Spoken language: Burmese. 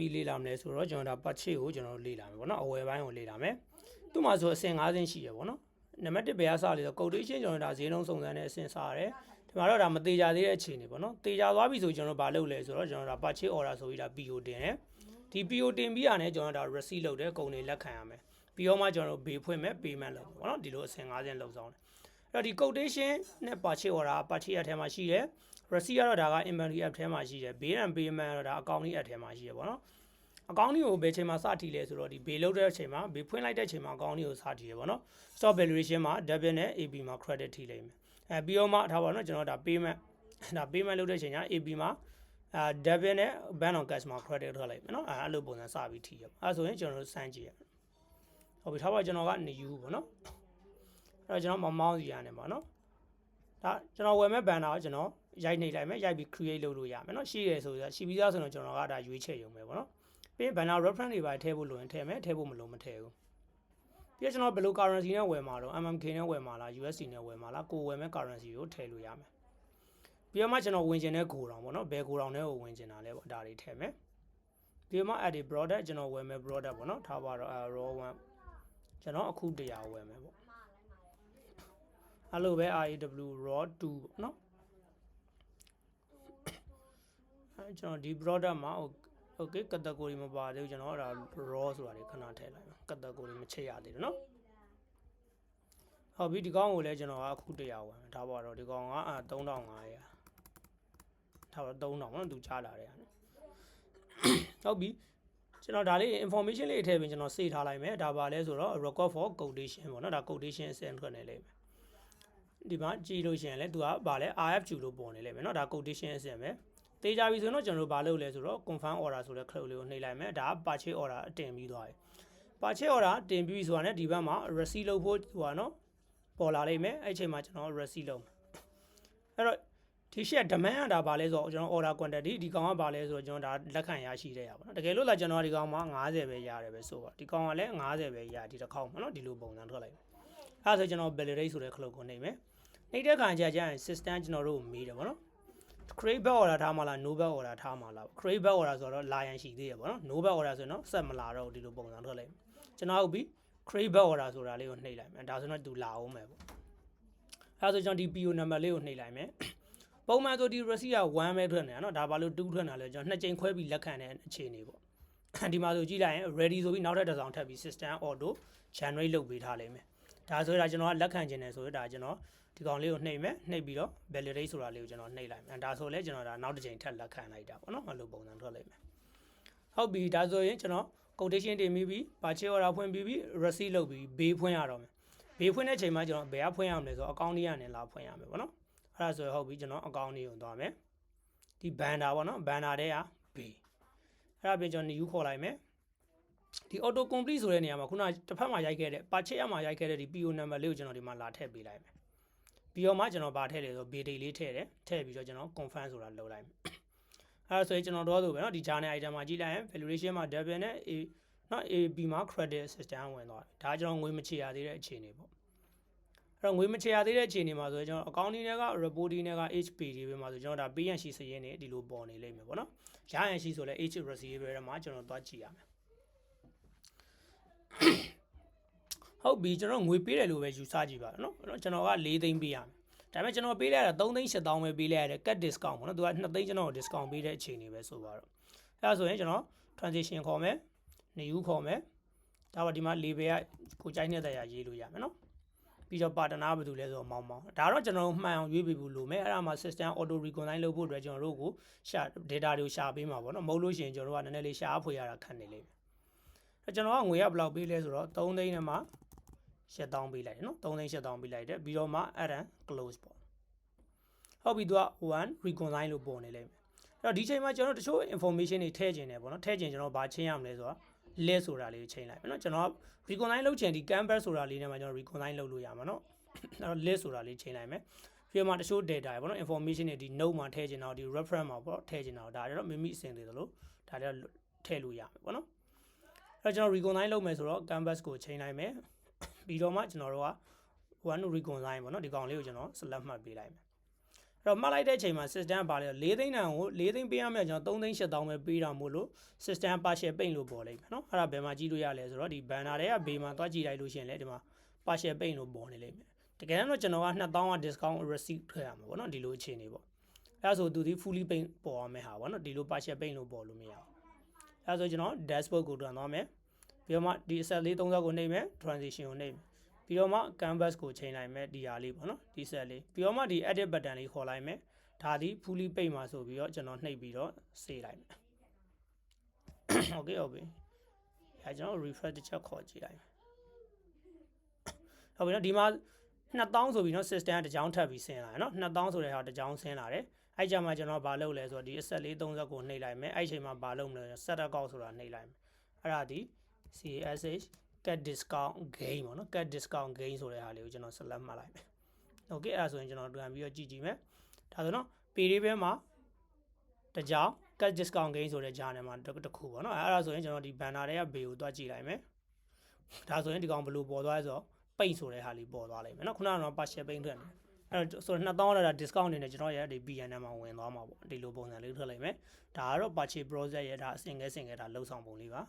ပြီးလေ့လာမယ်ဆိုတော့ကျွန်တော်ဒါပတ်ချစ်ကိုကျွန်တော်လေ့လာမယ်ပေါ့နော်အဝယ်ပိုင်းကိုလေ့လာမယ်သူ့မှာဆိုအဆင့်5ဆင့်ရှိရပေါ့နော်နံပါတ်1ဘယ်ကစလဲဆို quotation ကျွန်တော်ဒါဈေးနှုန်းစုံစမ်းတဲ့အဆင့်စရတယ်ဒီမှာတော့ဒါမသေးကြသေးတဲ့အခြေအနေပေါ့နော်သေချာသွားပြီဆိုကျွန်တော်ဘာလုပ်လဲဆိုတော့ကျွန်တော်ဒါ purchase order ဆိုပြီးဒါ PO တင်တယ်ဒီ PO တင်ပြီးရတယ်ကျွန်တော်ဒါ receipt လုပ်တယ်ကုန်တွေလက်ခံရမယ်ပြီးတော့မှကျွန်တော်တို့ဘေးဖွင့်မယ် payment လုပ်ပေါ့နော်ဒီလိုအဆင့်5ဆင့်လုပ်ဆောင်တယ်အဲ့တော့ဒီ quotation နဲ့ purchase order purchase အထဲမှာရှိတယ် receipt ကတော့ဒါက inventory app ထဲမှာရှိတယ် bill and payment ကတော့ဒါ accounting app ထဲမှာရှိတယ်ပေါ့နော်အကောင့်တွေကိုဘယ်ချိန်မှာစထီလဲဆိုတော့ဒီဘေးလုပ်တဲ့အချိန်မှာဘေးဖွင့်လိုက်တဲ့အချိန်မှာအကောင့်တွေကိုစထီရပေါ့နော် stock valuation မှာ debit နဲ့ AB မှာ credit ထိလိမ့်မယ်ပြီးတော့မှထားပါတော့ကျွန်တော်ဒါ payment ဒါ payment လုပ်တဲ့အချိန်က AB မှာdebit နဲ့ bank on cash မှာ credit ထွက်လိုက်မယ်နော်အဲ့လိုပုံစံစပြီးထိရအဲ့ဆိုရင်ကျွန်တော်တို့စမ်းကြည့်ရဟုတ်ပြီထားပါကျွန်တော်ကနေယူပေါ့နော်အဲ့တော့ကျွန်တော်မောင်းစီရတယ်ပေါ့နော်ဒါကျွန်တော်ဝယ်မဲ့ banner ကိုကျွန်တော်ရိုက်နှိပ်လိုက်မယ်ရိုက်ပြီး create လုပ်လို့ရမယ်နော်ရှိရဆိုတော့ရှိပြီးသားဆိုတော့ကျွန်တော်ကဒါရွေးချယ်ရုံပဲပေါ့နော်ပြီး banner reference တွေပါထည့်ဖို့လိုရင်ထည့်မယ်ထည့်ဖို့မလိုမထည့်ဘူးပြီးတော့ကျွန်တော်ဘယ်လို currency နဲ့ဝယ်မှာတော့ MMK နဲ့ဝယ်မှာလား USD နဲ့ဝယ်မှာလားကိုဝယ်မဲ့ currency ကိုထည့်လို့ရမယ်ပြီးတော့မှကျွန်တော်ဝင်ကျင်တဲ့ဂိုတောင်ပေါ့နော်ဘယ်ဂိုတောင်နဲ့ကိုဝင်ကျင်တာလဲပေါ့ဒါတွေထည့်မယ်ပြီးတော့မှ add product ကျွန်တော်ဝယ်မဲ့ product ပေါ့နော်ထားပါတော့ raw one ကျွန်တော်အခု100ဝယ်မယ်ပေါ့အဲ့လိုပဲ RAW raw 2ပေါ့နော်အဲ့ကျွန်တော်ဒီ product မှာokay category မပါသေးဘူးကျွန်တော်ဒါ raw ဆိုတာတွေခဏထည့်လိုက်မယ် category မချိန်ရသေးတယ်နော်ဟုတ်ပြီဒီကောင်ကိုလည်းကျွန်တော်ကအခု100ဝယ်မယ်ဒါပါတော့ဒီကောင်က3500ဒါပါ3000နော်သူချလာတယ်ဟုတ်ပြီကျွန်တော်ဒါလေး information လေးထည့်ပြီးကျွန်တော် save ထားလိုက်မယ်ဒါပါလဲဆိုတော့ record for quotation ပေါ့နော်ဒါ quotation အဆင့်ထွက်နေလိမ့်မယ်ဒီမှာကြည့်လို့ရှိရင်လည်းသူကဗာလဲ RFQ လို့ပေါ်နေလိမ့်မယ်နော်ဒါ quotation အဆင့်ပဲတေးကြပြီဆိုတော့ကျွန်တော်တို့ဘာလုပ်လဲဆိုတော့ confirm order ဆိုတဲ့ cloud လေးကိုနှိပ်လိုက်မယ်ဒါက purchase order အတင်ပြီးသွားပြီ purchase order တင်ပြီးဆိုတာနဲ့ဒီဘက်မှာ receipt လုပ်ဖို့ဟိုပါနော်ပေါ်လာလိမ့်မယ်အဲ့ချိန်မှာကျွန်တော် receipt လုပ်မယ်အဲ့တော့ဒီရှက် demand ကဒါဘာလဲဆိုတော့ကျွန်တော် order quantity ဒီကောင်ကဘာလဲဆိုတော့ကျွန်တော်ဒါလက်ခံရရှိတဲ့ရပါတော့တကယ်လို့လာကျွန်တော်ဒီကောင်မှာ90ပဲရတယ်ပဲဆိုတော့ဒီကောင်ကလည်း90ပဲရဒီတစ်ခေါက်မှာနော်ဒီလိုပုံစံထွက်လိုက်မယ်အဲ့ဒါဆိုကျွန်တော် validate ဆိုတဲ့ cloud ကိုနှိပ်မယ်နှိပ်တဲ့ခါကျရင် system ကျွန်တော်တို့မေးတယ်ဗောနော် create back order ထားမှာလား no back order ထားမှာလား create back order ဆိုတော့လာရန်ရှိသေးရဗောနော် no back order ဆိုရင်တော့ဆက်မလာတော့ဒီလိုပုံစံထွက်လိုက်ကျွန်တော်ဟုတ်ပြီ create back order ဆိုတာလေးကိုနှိပ်လိုက်မယ်ဒါဆိုတော့သူလာအောင်မယ်ပေါ့အဲ့ဒါဆိုကျွန်တော်ဒီ PO number လေးကိုနှိပ်လိုက်မယ်ပုံမှန်ဆိုဒီ receipt က1ပဲထွက်နေတာเนาะဒါဘာလို့2ထွက်နေတာလဲကျွန်တော်2ကြိမ်ခွဲပြီးလက်ခံတဲ့အခြေအနေပေါ့ဒီမှာဆိုကြည့်လိုက်ရင် ready ဆိုပြီးနောက်ထပ်တစ်စောင်ထပ်ပြီး system auto generate လုပ်ပေးထားလိမ့်မယ်ဒါဆိုရင်ကျွန်တော်ကလက်ခံခြင်းတယ်ဆိုရင်ဒါကျွန်တော်ဒီကောင်လေးကိုနှိပ်မယ်နှိပ်ပြီးတော့ validate ဆိုတာလေးကိုကျွန်တော်နှိပ်လိုက်မယ်ဒါဆိုလဲကျွန်တော်ဒါနောက်တစ်ကြိမ်ထပ်လက်ခံလိုက်တာပေါ့နော်အဲ့လိုပုံစံထွက်လိမ့်မယ်ဟုတ်ပြီဒါဆိုရင်ကျွန်တော် quotation တင်ပြီးပြီ purchase order ဖွင့်ပြီးပြီ receipt လုပ်ပြီးဘေးဖွင့်ရတော့မယ်ဘေးဖွင့်တဲ့ချိန်မှာကျွန်တော်ဘယ်ကဖွင့်ရမလဲဆိုတော့ account လေးကနေလာဖွင့်ရမယ်ပေါ့နော်အဲ့ဒါဆိုရင်ဟုတ်ပြီကျွန်တော် account လေးကိုသွားမယ်ဒီ banner ပေါ့နော် banner တဲ့ကဘေးအဲ့ဒါပြင်ကျွန်တော် new ခေါ်လိုက်မယ်ဒီ auto complete ဆိုတဲ့နေရာမှာခုနတစ်ဖက်မှာရိုက်ခဲ့တဲ့ purchase မှာရိုက်ခဲ့တဲ့ဒီ PO number လေးကိုကျွန်တော်ဒီမှာလာထည့်ပေးလိုက်မယ်ပြီးတော့မှကျွန်တော်ဗာထည့်တယ်ဆို B date လေးထည့်တယ်ထည့်ပြီးတော့ကျွန်တော် confirm ဆိုတာလုပ်လိုက်မယ်အဲ့ဒါဆိုရင်ကျွန်တော်တော့ဆိုပဲเนาะဒီ journal item မှာကြည့်လိုက်ရင် valuation မှာ debit နဲ့ A เนาะ AB မှာ credit system ဝင်သွားတယ်ဒါကျွန်တော်ငွေမချေရသေးတဲ့အခြေအနေပေါ့အဲ့တော့ငွေမချေရသေးတဲ့အခြေအနေမှာဆိုရင်ကျွန်တော် accounting တွေက reporting တွေက HP တွေပဲမှာဆိုကျွန်တော်ဒါ pay and sheet စရင်းတွေဒီလိုပေါ်နေလိမ့်မယ်ပေါ့เนาะရရန်ရှိဆိုလဲ H receivable ထဲမှာကျွန်တော်သွားကြည့်ရမယ်ဟုတ်ပြီကျွန်တော်ငွေပေးတယ်လို့ပဲယူဆကြည့်ပါเนาะကျွန်တော်က4သိန်းပေးရမယ်ဒါပေမဲ့ကျွန်တော်ပေးလိုက်ရတာ3သိန်း8000ပဲပေးလိုက်ရတယ် cut discount ပေါ့နော်သူက2သိန်းကျွန်တော် discount ပေးတဲ့အခြေအနေပဲဆိုပါတော့အဲဒါဆိုရင်ကျွန်တော် transition ခေါ်မယ် new ခေါ်မယ်ဒါပါဒီမှာ label ကကိုကြိုက်တဲ့တရားရေးလို့ရမယ်နော်ပြီးတော့ partner ဘာလို့လဲဆိုတော့မောင်းဒါတော့ကျွန်တော်မှန်အောင်ရွေးပေးဖို့လိုမယ်အဲ့ဒါမှ system auto reconcile လုပ်ဖို့အတွက်ကျွန်တော်တို့ကိုရှာ data တွေကိုရှာပေးမှာပေါ့နော်မဟုတ်လို့ရှိရင်ကျွန်တော်တို့ကနည်းနည်းလေးရှာဖွေရတာခက်နေလိမ့်မယ်အဲကျွန်တော်ကငွေကဘယ်လောက်ပေးလဲဆိုတော့3သိန်းနဲ့မှ7000ပေးလိုက်တယ်နော်3သိန်း7000ပေးလိုက်တယ်ပြီးတော့မှအဲ့ဒါ close ပေါ့ဟုတ်ပြီသူက1 reconcile လို့ပေါ်နေလိမ့်မယ်အဲ့တော့ဒီချိန်မှာကျွန်တော်တချို့ information တွေထည့်ခြင်းတယ်ပေါ့နော်ထည့်ခြင်းကျွန်တော်ဘာချင်းရမလဲဆိုတော့ list ဆိုတာလေးကိုချိန်လိုက်မယ်နော်ကျွန်တော် reconcile လုပ်ခြင်းဒီ canvas ဆိုတာလေးနဲ့မှကျွန်တော် reconcile လုပ်လို့ရမှာနော်အဲ့တော့ list ဆိုတာလေးချိန်လိုက်မယ်ပြီးမှတချို့ data ပေါ့နော် information တွေဒီ note မှာထည့်ခြင်းတော့ဒီ reference မှာပေါ့ထည့်ခြင်းတော့ဒါတွေတော့မိမိအဆင်သေးသလိုဒါတွေတော့ထည့်လို့ရမယ်ပေါ့နော်အဲ့တော့ကျွန်တော် reconcile လုပ်မယ်ဆိုတော့ canvas ကိုချိန်လိုက်မယ်ပြီးတော့မှကျွန်တော်တို့က1 reconcile ပေါ့နော်ဒီကောင်လေးကိုကျွန်တော် select မှတ်ပေးလိုက်မယ် တော့မှတ်လိုက်တဲ့အချိန်မှာ system ကပါလေ4သိန်းတန်ကို4သိန်းပေးရမယ်ကျွန်တော်3သိန်း8000ပဲပေးတာမို့လို့ system partial ပိတ်လို့ပေါ်လိမ့်မယ်နော်အဲ့ဒါဘယ်မှာကြည့်လို့ရလဲဆိုတော့ဒီ banner တွေကဘေးမှာသွားကြည့်လိုက်လို့ရှိရင်လေဒီမှာ partial ပိတ်လို့ပေါ်နေလိမ့်မယ်တကယ်တော့ကျွန်တော်က2000က discount receipt ထည့်ရမှာပေါ့နော်ဒီလိုအခြေအနေပေါ့အဲ့ဒါဆိုသူဒီ fully ပိတ်ပေါ်ရမယ်ဟာပေါ့နော်ဒီလို partial ပိတ်လို့ပေါ်လို့မရဘူးအဲ့ဒါဆိုကျွန်တော် dashboard ကိုတွန်းသွားမယ်ပြီးတော့မှဒီ set လေး30ကိုနှိပ်မယ် transition ကိုနှိပ်မယ်ပြီးတော့မှ canvas ကိုချိန်လိုက်မယ်ဒီဟာလေးပေါ့နော်ဒီ set လေးပြီးတော့မှဒီ edit button လေးခေါ်လိုက်မယ်ဒါဒီ fully ပိတ်မှာဆိုပြီးတော့ကျွန်တော်နှိပ်ပြီးတော့စေးလိုက်မယ် okay အဲကျွန်တော် refresh တစ်ချက်ခေါ်ကြည့်လိုက်မယ်ဟုတ်ပြီနော်ဒီမှာ2000ဆိုပြီးနော် system ကတစ်ကြောင်းထပ်ပြီးဆင်းလာတယ်နော်2000ဆိုတဲ့ဟာတစ်ကြောင်းဆင်းလာတယ်အဲ့ကြမှာကျွန်တော်ဘာလုပ်လဲဆိုတော့ဒီအဆက်လေး30ကိုနှိပ်လိုက်မယ်အဲ့ချိန်မှာဘာလုပ်မလဲ set account ဆိုတာနှိပ်လိုက်မယ်အဲ့ဒါဒီ CSH cat discount gain ပေါ့နော် cat discount gain ဆိုတဲ့ဟာလေးကိုကျွန်တော် select မှတ်လိုက်မယ် okay အဲ့ဒါဆိုရင်ကျွန်တော်ပြန်ပြီးတော့ကြည့်ကြည့်မယ်ဒါဆိုနော် period မှာတစ်ကြောင်း cat discount gain ဆိုတဲ့ဂျာနယ်မှာတစ်ခုပေါ့နော်အဲ့ဒါဆိုရင်ကျွန်တော်ဒီ banner တွေကဘေးကိုတွားကြည့်လိုက်မယ်ဒါဆိုရင်ဒီကောင်ဘယ်လိုပေါ်သွားလဲဆိုတော့ပိတ်ဆိုတဲ့ဟာလေးပေါ်သွားလိမ့်မယ်နော်ခုနကတော့ partial ပိတ်ထွက်နေအဲ့တော့ဆိုတော့2000လောက် discount အနေနဲ့ကျွန်တော်ရဲ့ဒီ BNN မှာဝင်သွားမှာပေါ့ဒီလိုပုံစံလေးထွက်လိုက်မယ်ဒါကတော့ purchase process ရဲ့ဒါအစင်ငယ်ဒါလှုပ်ဆောင်ပုံလေးပါ